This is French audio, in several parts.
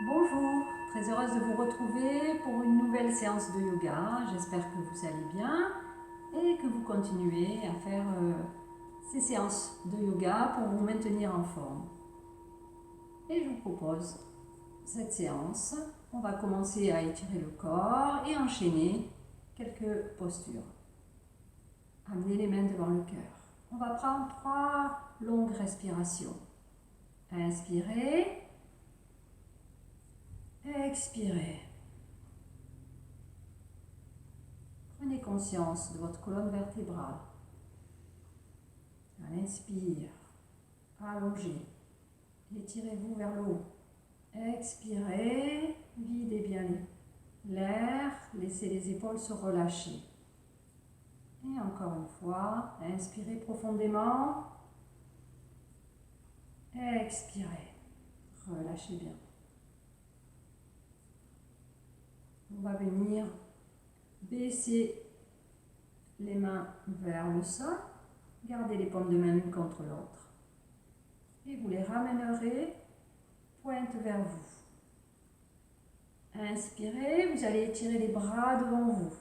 Bonjour, très heureuse de vous retrouver pour une nouvelle séance de yoga. J'espère que vous allez bien et que vous continuez à faire ces séances de yoga pour vous maintenir en forme. Et je vous propose cette séance. On va commencer à étirer le corps et enchaîner quelques postures. Amenez les mains devant le cœur. On va prendre 3 longues respirations. Inspirez. Expirez. Prenez conscience de votre colonne vertébrale. À l'inspire, allongez. Étirez-vous vers le haut. Expirez, videz bien l'air. Laissez les épaules se relâcher. Et encore une fois, inspirez profondément. Expirez. Relâchez bien. On va venir baisser les mains vers le sol. Gardez les paumes de main l'une contre l'autre. Et vous les ramènerez pointe vers vous. Inspirez, vous allez étirer les bras devant vous.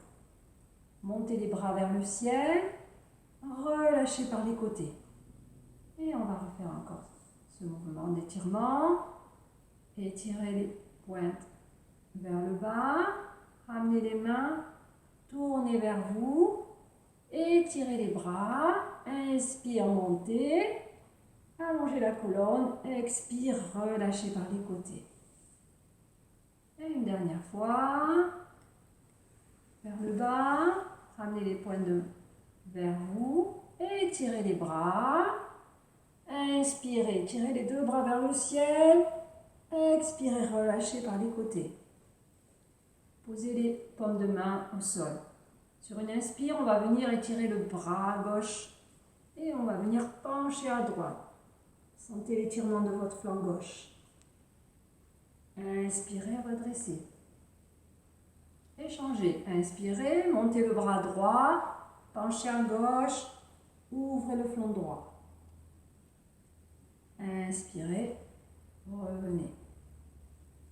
Montez les bras vers le ciel. Relâchez par les côtés. Et on va refaire encore ce mouvement d'étirement. Étirez les pointes vers le bas. Ramenez les mains, tournez vers vous. Étirez les bras. Inspire, montez. Allongez la colonne. Expire, relâchez par les côtés. Et une dernière fois. Vers le bas. Ramenez les poings vers vous. Étirez les bras. Inspirez, tirez les 2 bras vers le ciel. Expirez, relâchez par les côtés. Posez les paumes de main au sol. Sur une inspire, on va venir étirer le bras gauche et on va venir pencher à droite. Sentez l'étirement de votre flanc gauche. Inspirez, redressez. Échangez. Inspirez, montez le bras droit, penchez à gauche, ouvrez le flanc droit. Inspirez, revenez.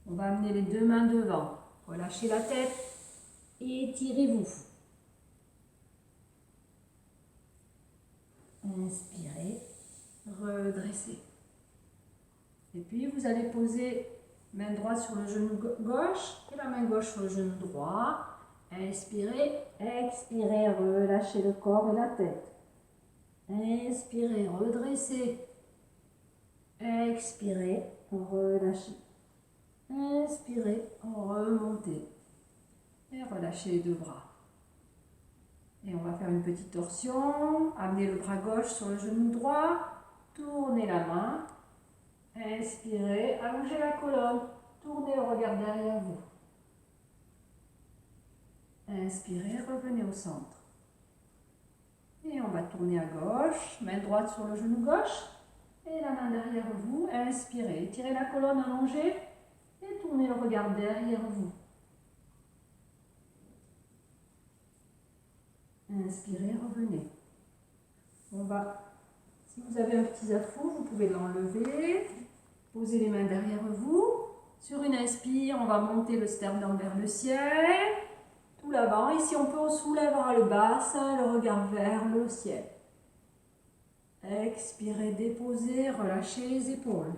On va amener les 2 mains devant. Relâchez la tête et étirez-vous. Inspirez, redressez. Et puis vous allez poser main droite sur le genou gauche et la main gauche sur le genou droit. Inspirez, expirez, relâchez le corps et la tête. Inspirez, redressez. Expirez, relâchez. Inspirez, remontez. Et relâchez les 2 bras. Et on va faire une petite torsion. Amenez le bras gauche sur le genou droit. Tournez la main. Inspirez, allongez la colonne. Tournez le regard derrière vous. Inspirez, revenez au centre. Et on va tourner à gauche. Main droite sur le genou gauche. Et la main derrière vous. Inspirez, tirez la colonne allongée. Et tournez le regard derrière vous. Inspirez, revenez. On va, si vous avez un petit zafou, vous pouvez l'enlever. Posez les mains derrière vous. Sur une inspire, on va monter le sternum vers le ciel. Tout l'avant. Ici, on peut soulève le bassin, le regard vers le ciel. Expirez, déposez, relâchez les épaules.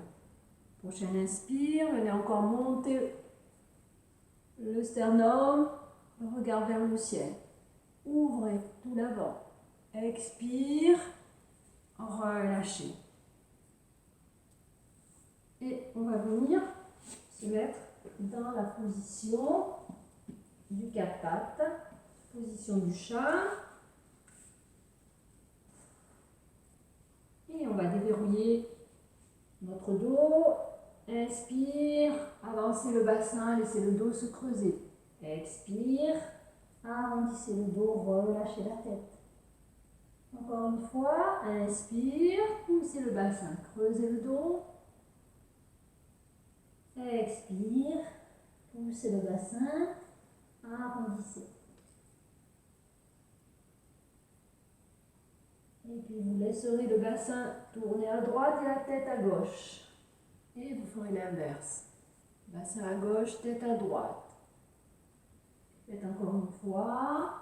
Prochaine inspire, venez encore monter le sternum, le regard vers le ciel. Ouvrez tout l'avant. Expire, relâchez. Et on va venir se mettre dans la position du 4 pattes, position du chat. Et on va déverrouiller notre dos. Inspire, avancez le bassin, laissez le dos se creuser. Expire, arrondissez le dos, relâchez la tête. Encore une fois, inspire, poussez le bassin, creusez le dos. Expire, poussez le bassin, arrondissez. Et puis vous laisserez le bassin tourner à droite et la tête à gauche. Et vous ferez l'inverse. Bassin à gauche, tête à droite. Faites encore une fois.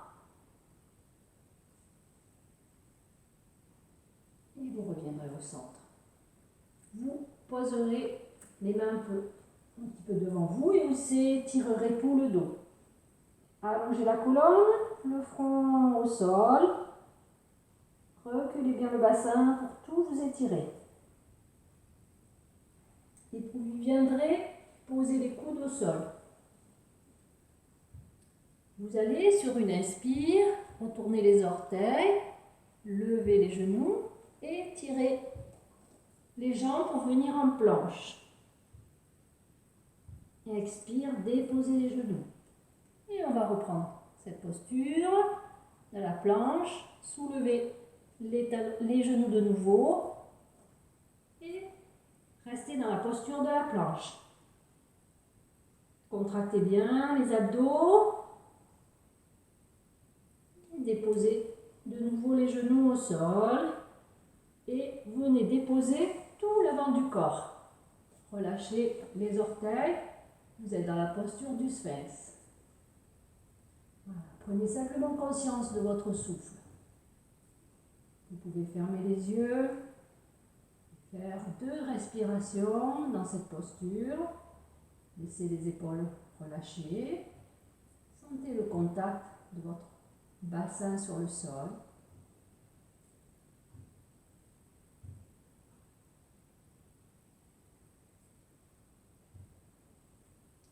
Et vous reviendrez au centre. Vous poserez les mains un petit peu devant vous et vous étirerez tout le dos. Allongez la colonne, le front au sol. Reculez bien le bassin pour tout vous étirer. Et vous viendrez poser les coudes au sol. Vous allez sur une inspire, retourner les orteils, lever les genoux et tirer les jambes pour venir en planche. Expire, déposez les genoux. Et on va reprendre cette posture de la planche, soulever les genoux de nouveau et restez dans la posture de la planche. Contractez bien les abdos. Déposez de nouveau les genoux au sol et venez déposer tout l'avant du corps. Relâchez les orteils. Vous êtes dans la posture du sphinx. Voilà. Prenez simplement conscience de votre souffle. Vous pouvez fermer les yeux, faire 2 respirations dans cette posture. Laissez les épaules relâchées. Sentez le contact de votre bassin sur le sol.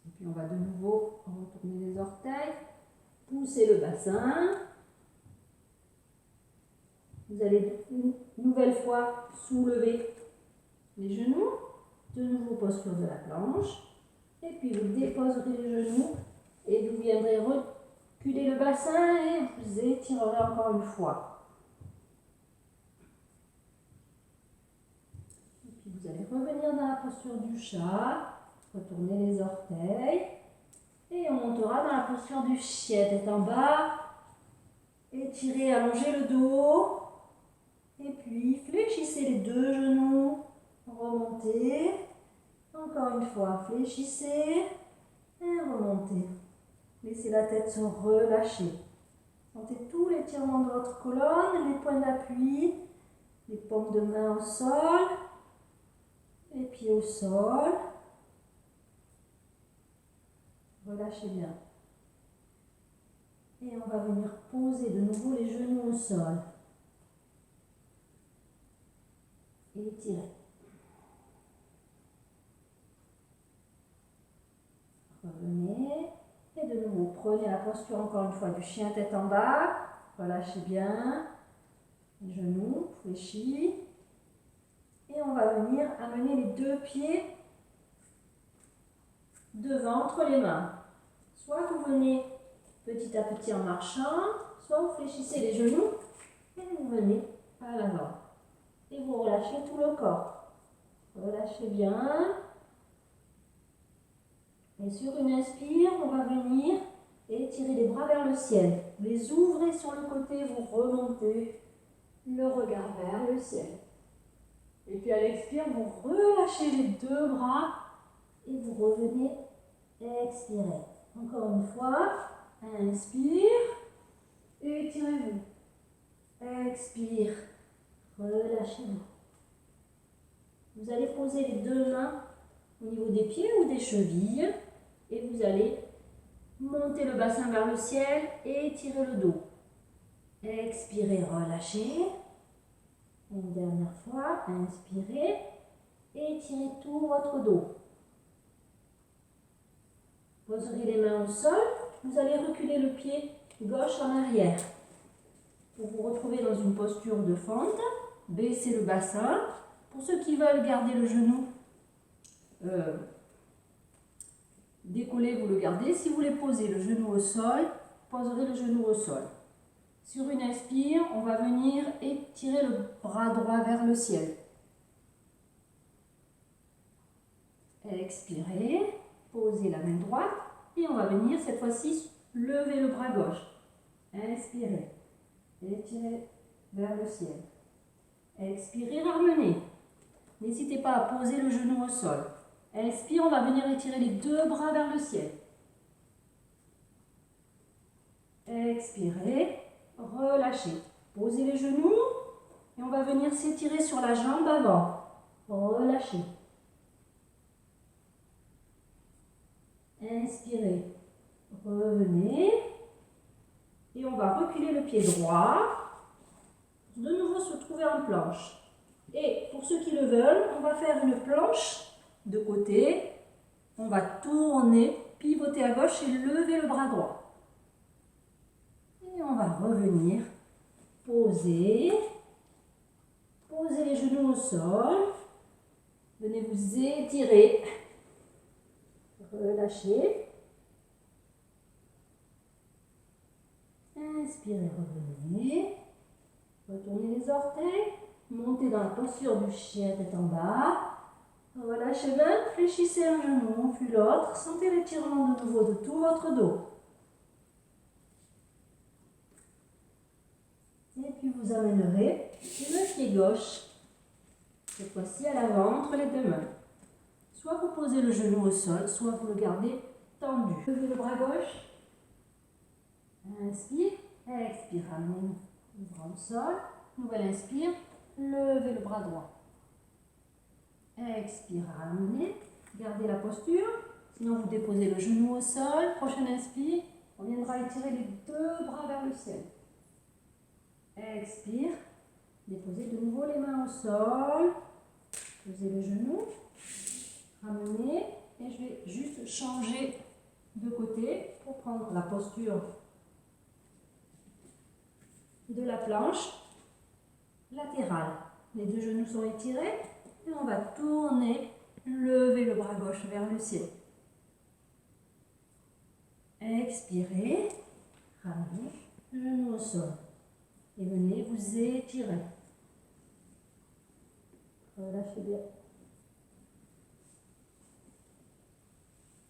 Et puis on va de nouveau retourner les orteils, pousser le bassin. Vous allez une nouvelle fois soulever les genoux, de nouveau posture de la planche. Et puis vous déposerez les genoux et vous viendrez reculer le bassin et vous étirerez encore une fois. Et puis vous allez revenir dans la posture du chat. Retournez les orteils et on montera dans la posture du chien, tête en bas. Étirez, allongez le dos et puis fléchissez les 2 genoux, remontez. Encore une fois, fléchissez et remontez. Laissez la tête se relâcher. Sentez tout l'étirement de votre colonne, les points d'appui, les paumes de main au sol, les pieds au sol. Relâchez bien. Et on va venir poser de nouveau les genoux au sol. Et étirez. Revenez. Et de nouveau, prenez la posture encore une fois du chien tête en bas. Relâchez bien. Les genoux fléchis. Et on va venir amener les 2 pieds devant entre les mains. Soit vous venez petit à petit en marchant, soit vous fléchissez les genoux et vous venez à l'avant. Et vous relâchez tout le corps. Relâchez bien. Et sur une inspire, on va venir et tirer les bras vers le ciel. Vous les ouvrez sur le côté, vous remontez le regard vers le ciel. Et puis à l'expire, vous relâchez les 2 bras et vous revenez expirer. Encore une fois, inspire, étirez-vous. Expire, relâchez-vous. Vous allez poser les 2 mains au niveau des pieds ou des chevilles et vous allez monter le bassin vers le ciel et étirer le dos. Expirez, relâchez. Une dernière fois, inspirez, étirez tout votre dos. Poserez les mains au sol, vous allez reculer le pied gauche en arrière. Pour vous retrouver dans une posture de fente, baissez le bassin. Pour ceux qui veulent garder le genou décollé, vous le gardez. Si vous voulez poser le genou au sol, poserez le genou au sol. Sur une inspire, on va venir étirer le bras droit vers le ciel. Expirez, posez la main droite et on va venir cette fois-ci lever le bras gauche. Inspirez, étirez vers le ciel. Expirez, ramenez. N'hésitez pas à poser le genou au sol. Inspire, on va venir étirer les deux bras vers le ciel. Expirez, relâchez. Posez les genoux et on va venir s'étirer sur la jambe avant. Relâchez. Inspirez, revenez. Et on va reculer le pied droit. De nouveau se trouver en planche. Et pour ceux qui le veulent, on va faire une planche de côté. On va tourner, pivoter à gauche et lever le bras droit. Et on va revenir, poser les genoux au sol. Venez vous étirer. Relâchez. Inspirez, revenez. Retournez les orteils. Montez dans la posture du chien tête en bas. Relâchez bien. Fléchissez un genou puis l'autre. Sentez l'étirement de nouveau de tout votre dos. Et puis vous amènerez le pied gauche, cette fois-ci à l'avant entre les deux mains. Soit vous posez le genou au sol, soit vous le gardez tendu. Levez le bras gauche. Inspire, expire, ramenez le bras au sol. Nouvelle inspire, levez le bras droit. Expire, ramenez, gardez la posture. Sinon vous déposez le genou au sol. Prochaine inspire, on viendra étirer les deux bras vers le ciel. Expire, déposez de nouveau les mains au sol. Posez le genou, ramenez et je vais juste changer de côté pour prendre la posture de la planche latérale. Les deux genoux sont étirés et on va tourner, lever le bras gauche vers le ciel. Expirez, ramenez, genou au sol et venez vous étirer. Relâchez bien.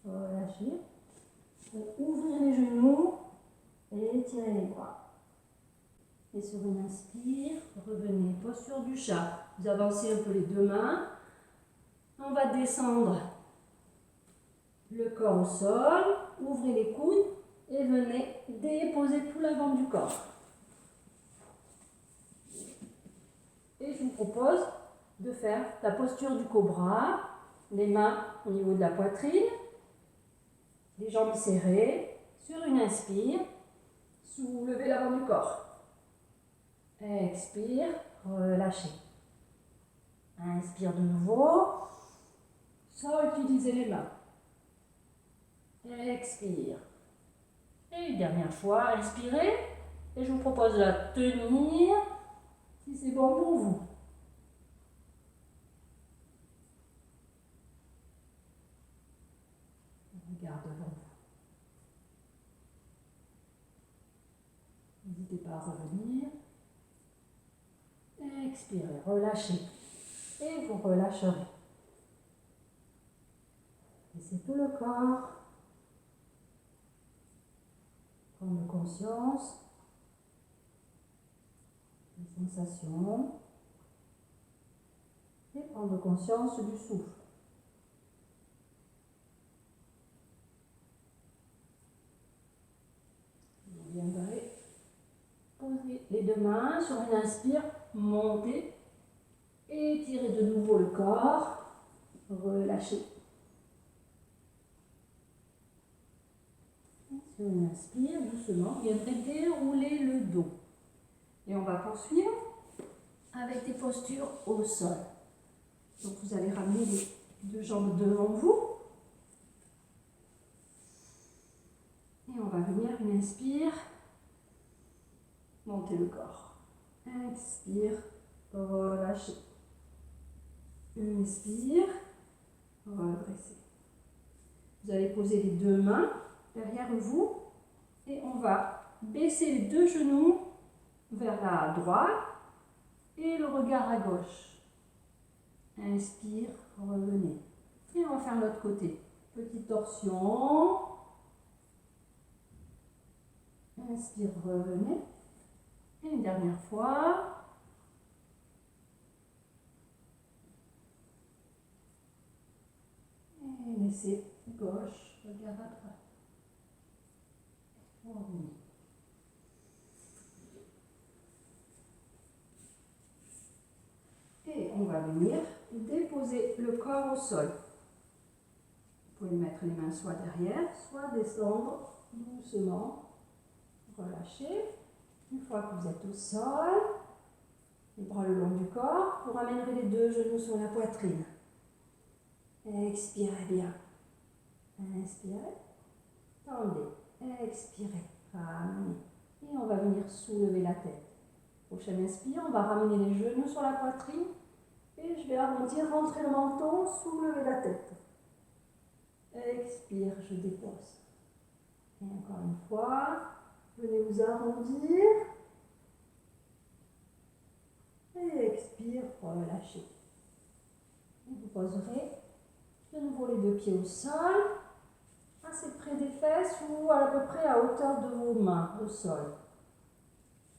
Relâchez. Ouvrez les genoux et étirez les bras. Et sur une inspire, revenez, posture du chat. Vous avancez un peu les deux mains. On va descendre le corps au sol. Ouvrez les coudes et venez déposer tout l'avant du corps. Et je vous propose de faire la posture du cobra. Les mains au niveau de la poitrine. Les jambes serrées. Sur une inspire, soulevez l'avant du corps. Expire, relâchez. Inspire de nouveau, sans utiliser les mains. Expire. Et une dernière fois, inspirez. Et je vous propose de la tenir, si c'est bon pour vous. Regarde devant vous. N'hésitez pas à revenir. Expirez, relâchez. Et vous relâcherez. Laissez tout le corps. Prendre conscience des sensations. Et prendre conscience du souffle. Vous viendrez poser les deux mains sur une inspire. Montez, étirez de nouveau le corps, relâchez. Sur une inspire, doucement, vous viendrez dérouler le dos. Et on va poursuivre avec des postures au sol. Donc vous allez ramener les deux jambes devant vous. Et on va venir une inspire, monter le corps. Inspire, relâchez. Inspire, redressez. Vous allez poser les deux mains derrière vous et on va baisser les deux genoux vers la droite et le regard à gauche. Inspire, revenez. Et on va faire l'autre côté. Petite torsion. Inspire, revenez. Et une dernière fois. Et laissez gauche, regard à droite. On remet. Et on va venir déposer le corps au sol. Vous pouvez mettre les mains soit derrière, soit descendre doucement. Relâchez. Une fois que vous êtes au sol, les bras le long du corps, vous ramènerez les deux genoux sur la poitrine. Expirez bien. Inspirez. Tendez. Expirez. Ramenez. Et on va venir soulever la tête. Prochaine inspire, on va ramener les genoux sur la poitrine. Et je vais arrondir, rentrer le menton, soulever la tête. Expire, je dépose. Et encore une fois, venez vous arrondir. Et expire, relâchez. Et vous poserez de nouveau les deux pieds au sol, assez près des fesses ou à peu près à hauteur de vos mains au sol.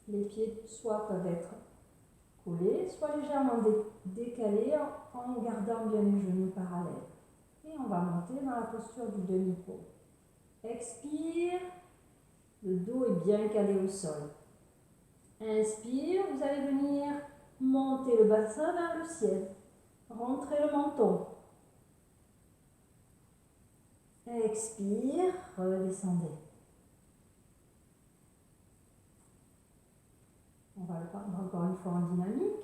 Les pieds soit peuvent être collés, soit légèrement décalés en gardant bien les genoux parallèles. Et on va monter dans la posture du demi-pot. Expire, le dos est bien calé au sol. Inspire, vous allez venir monter le bassin vers le ciel. Rentrez le menton. Expire, redescendez. On va le prendre encore une fois en dynamique.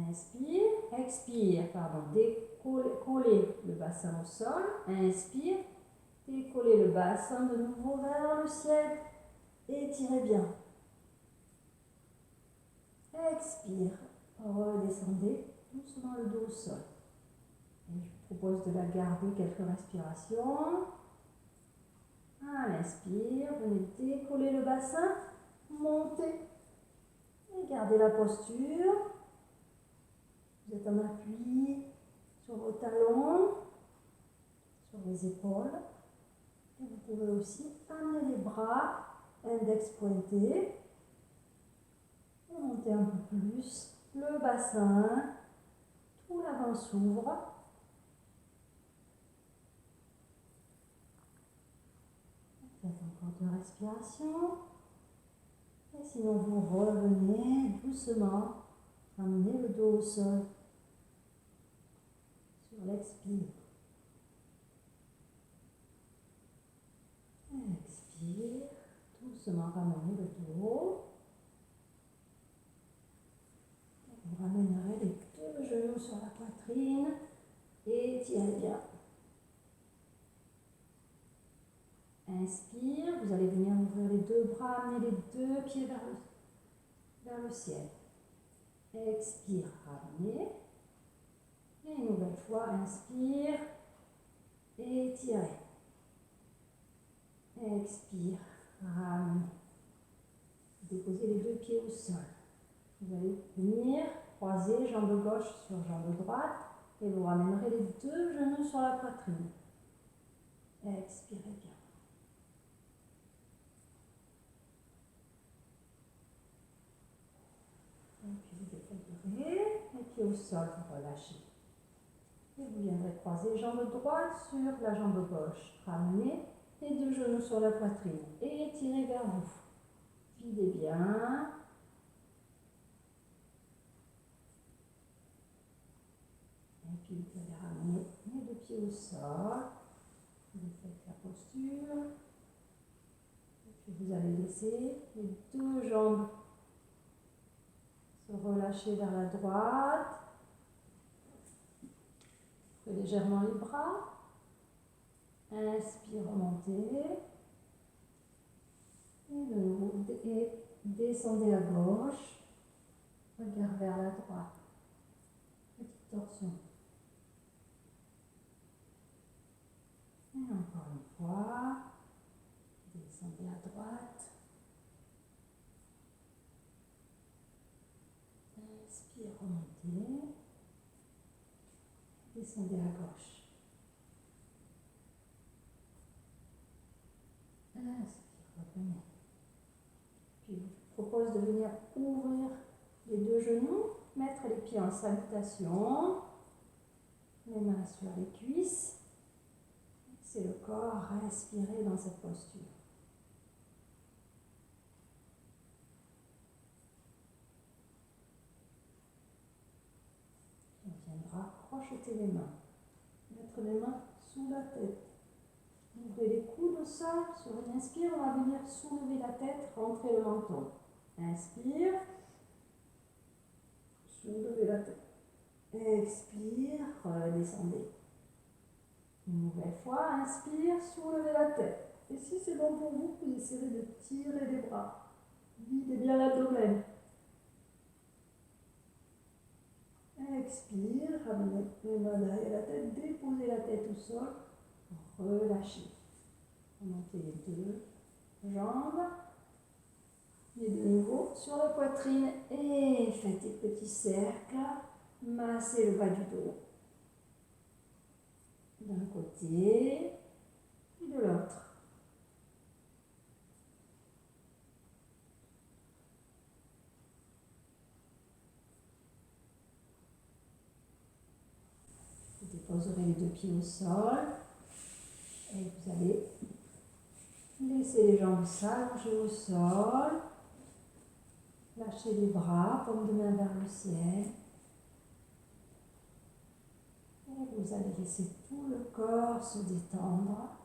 Inspire, expire, pardon, décoller le bassin au sol. Inspire, décoller le bassin de nouveau vers le ciel. Étirez bien. Expire, redescendez doucement le dos au sol. Et je vous propose de la garder quelques respirations. À l'inspire, venez décoller le bassin, montez et gardez la posture. Vous êtes en appui sur vos talons, sur les épaules. Et vous pouvez aussi amener les bras, index pointé. Et monter un peu plus le bassin, tout l'avant s'ouvre. Faites encore 2 respirations. Et sinon, vous revenez doucement, ramenez le dos au sol sur l'expire. Expire, doucement ramenez le dos. Vous ramènerez les deux genoux sur la poitrine et tirez bien. Inspire, vous allez venir ouvrir les deux bras, amener les deux pieds vers le ciel. Expire, ramenez. Et une nouvelle fois, inspire, étirez. Expire, ramenez. Déposez les deux pieds au sol. Vous allez venir croiser jambe gauche sur jambe droite et vous ramènerez les deux genoux sur la poitrine. Expirez bien. Et puis vous déposerez les pieds au sol, vous relâchez. Et vous viendrez croiser jambe droite sur la jambe gauche. Ramenez les deux genoux sur la poitrine et étirez vers vous. Videz bien. Et puis vous allez ramener les deux pieds au sol. Vous faites la posture. Et puis vous allez laisser les deux jambes se relâcher vers la droite. Ouvrez légèrement les bras. Inspire, remontez. Et de nouveau, descendez à gauche. Regard vers la droite. Petite torsion. Et encore une fois. Descendez à droite. Inspire, remontez. Descendez à gauche. Inspire, revenez. Puis je vous propose de venir ouvrir les deux genoux, mettre les pieds en salutation, les mains sur les cuisses. Laissez le corps respirer dans cette posture. On viendra crocheter les mains. Mettre les mains sous la tête. Ouvrez les coudes au sol. Sur une inspire, on va venir soulever la tête, rentrer le menton. Inspire. Soulevez la tête. Expire, redescendez. Une nouvelle fois, inspire, soulevez la tête. Et si c'est bon pour vous, vous essayerez de tirer les bras. Videz bien l'abdomen. Expire, ramenez les mains derrière la tête, déposez la tête au sol, relâchez. Remontez les deux jambes. Et de nouveau sur la poitrine et faites des petits cercles. Massez le bas du dos. D'un côté et de l'autre. Vous déposerez les deux pieds au sol et vous allez laisser les jambes s'allonger au sol. Lâchez les bras, paume de main vers le ciel. Et vous allez laisser tout le corps se détendre.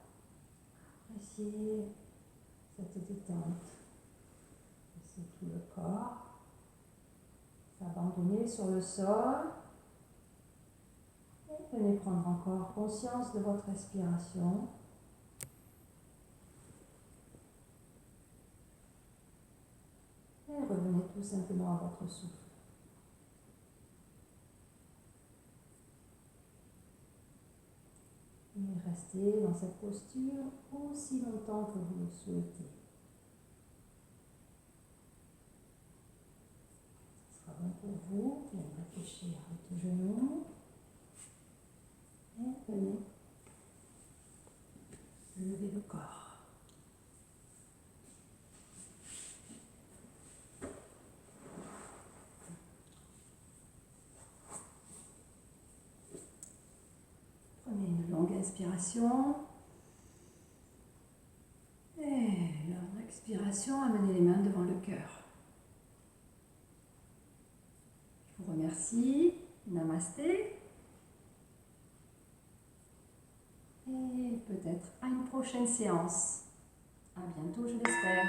Appréciez cette détente. Laissez tout le corps s'abandonner sur le sol. Et venez prendre encore conscience de votre respiration. Et revenez tout simplement à votre souffle. Et restez dans cette posture aussi longtemps que vous le souhaitez. Ce sera bon pour vous. Vous allez réfléchir avec les genoux. Et venez lever le corps. Prenez une longue inspiration. Et longue expiration, amenez les mains devant le cœur. Je vous remercie. Namasté. Et peut-être à une prochaine séance. À bientôt, je l'espère.